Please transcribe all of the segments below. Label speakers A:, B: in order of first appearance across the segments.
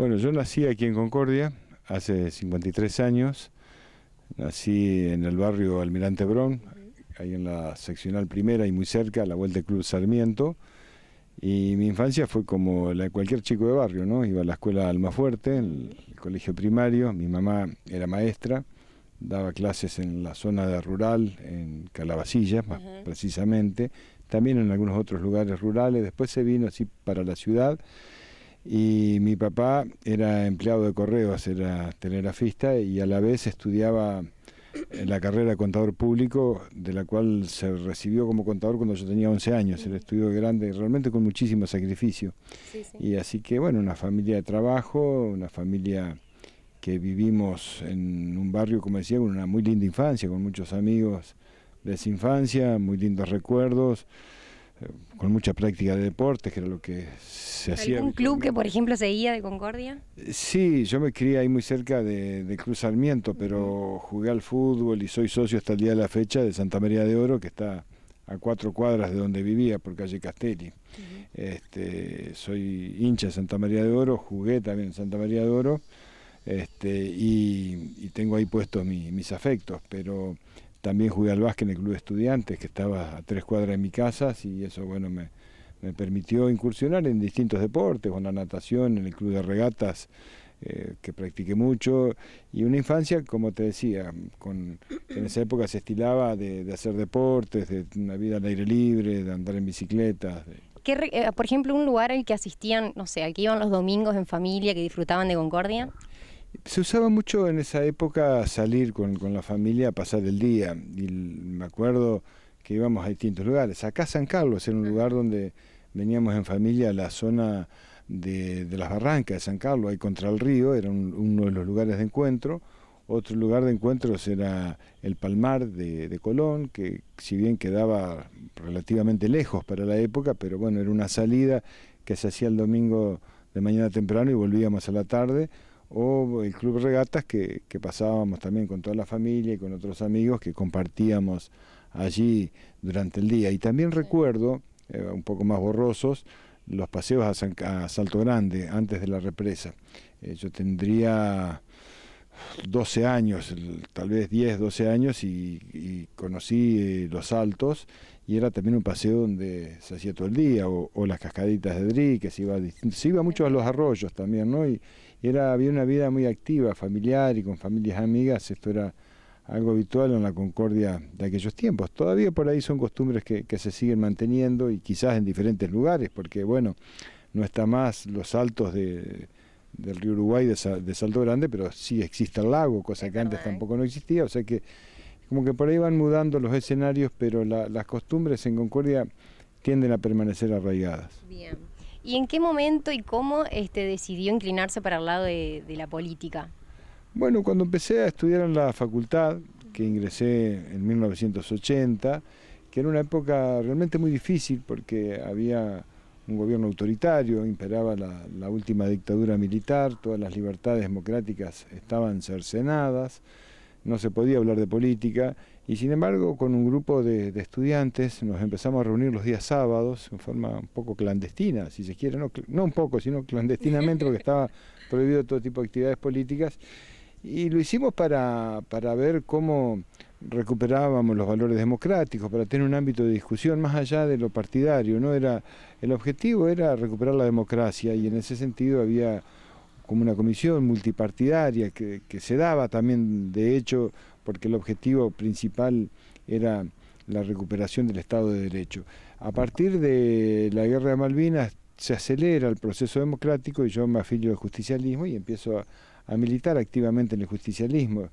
A: Bueno, yo nací aquí en Concordia hace 53 años. Nací en el barrio Almirante Brown, ahí en la seccional primera y muy cerca, a la vuelta del Club Sarmiento. Y mi infancia fue como la de cualquier chico de barrio, ¿no? Iba a la escuela Almafuerte, el colegio primario. Mi mamá era maestra, daba clases en la zona rural, en Calabacillas, más precisamente. También en algunos otros lugares rurales. Después se vino así para la ciudad. Y mi papá era empleado de correos, era telegrafista y a la vez estudiaba la carrera de contador público, de la cual se recibió como contador cuando yo tenía 11 años. Era estudio grande, realmente con muchísimo sacrificio.
B: Sí, sí.
A: Y así que, bueno, una familia de trabajo, una familia que vivimos en un barrio, como decía, con una muy linda infancia, con muchos amigos de esa infancia, muy lindos recuerdos, con mucha práctica de deportes, que era lo que se hacía.
B: ¿Algún club que, por ejemplo, seguía de Concordia?
A: Sí, yo me crié ahí muy cerca de Cruz Sarmiento, pero jugué al fútbol y soy socio hasta el día de la fecha de Santa María de Oro, que está a 4 cuadras de donde vivía, por calle Castelli. Soy hincha de Santa María de Oro, jugué también en Santa María de Oro, y tengo ahí puestos mis afectos, pero también jugué al básquet en el Club de Estudiantes, que estaba a 3 cuadras de mi casa, y eso, bueno, me permitió incursionar en distintos deportes, con la natación, en el club de regatas, que practiqué mucho, y una infancia, como te decía, que en esa época se estilaba de hacer deportes, de una vida al aire libre, de andar en bicicleta.
B: Por ejemplo, un lugar al que asistían, no sé, al que iban los domingos en familia, que disfrutaban de Concordia.
A: Se usaba mucho en esa época salir con la familia a pasar el día, y me acuerdo que íbamos a distintos lugares. Acá San Carlos era un lugar donde veníamos en familia a la zona de las barrancas de San Carlos, ahí contra el río, era uno de los lugares de encuentro. Otro lugar de encuentros era el Palmar de Colón, que si bien quedaba relativamente lejos para la época, pero bueno, era una salida que se hacía el domingo de mañana temprano y volvíamos a la tarde. O el Club Regatas, que pasábamos también con toda la familia y con otros amigos que compartíamos allí durante el día. Y también recuerdo, un poco más borrosos, los paseos a Salto Grande, antes de la represa. Yo tendría 12 años, tal vez 10, 12 años, y conocí los saltos, y era también un paseo donde se hacía todo el día, o las cascaditas de Dri, que se iba mucho a los arroyos también, ¿no? Y había una vida muy activa, familiar y con familias amigas. Esto era algo habitual en la Concordia de aquellos tiempos. Todavía por ahí son costumbres que se siguen manteniendo, y quizás en diferentes lugares, porque bueno, no está más los saltos del río Uruguay de Salto Grande, pero sí existe el lago, cosa que antes tampoco no existía, o sea que como que por ahí van mudando los escenarios, pero las costumbres en Concordia tienden a permanecer arraigadas.
B: Bien. ¿Y en qué momento y cómo decidió inclinarse para el lado de la política?
A: Bueno, cuando empecé a estudiar en la facultad, que ingresé en 1980, que era una época realmente muy difícil porque había un gobierno autoritario, imperaba la última dictadura militar, todas las libertades democráticas estaban cercenadas, no se podía hablar de política, y sin embargo con un grupo de estudiantes nos empezamos a reunir los días sábados en forma un poco clandestina, si se quiere, no un poco, sino clandestinamente, porque estaba prohibido todo tipo de actividades políticas, y lo hicimos para ver cómo recuperábamos los valores democráticos, para tener un ámbito de discusión más allá de lo partidario, ¿no? El objetivo era recuperar la democracia, y en ese sentido había como una comisión multipartidaria que se daba también, de hecho, porque el objetivo principal era la recuperación del Estado de Derecho. A partir de la Guerra de Malvinas se acelera el proceso democrático, y yo me afilio al justicialismo y empiezo a militar activamente en el justicialismo,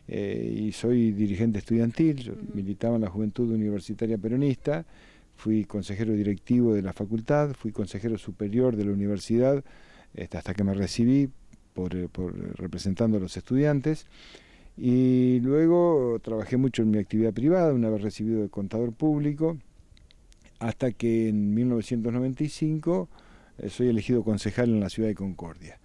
A: y soy dirigente estudiantil. Yo militaba en la Juventud Universitaria Peronista, fui consejero directivo de la facultad, fui consejero superior de la universidad, hasta que me recibí representando a los estudiantes, y luego trabajé mucho en mi actividad privada, una vez recibido de contador público, hasta que en 1995 soy elegido concejal en la ciudad de Concordia.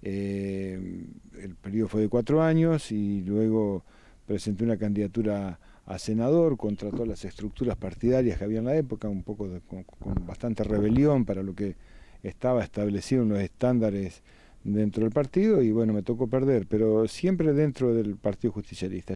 A: El periodo fue de 4 años, y luego presenté una candidatura a senador contra todas las estructuras partidarias que había en la época, un poco con bastante rebelión para lo que estaba establecido en los estándares dentro del partido y bueno, me tocó perder, pero siempre dentro del Partido Justicialista.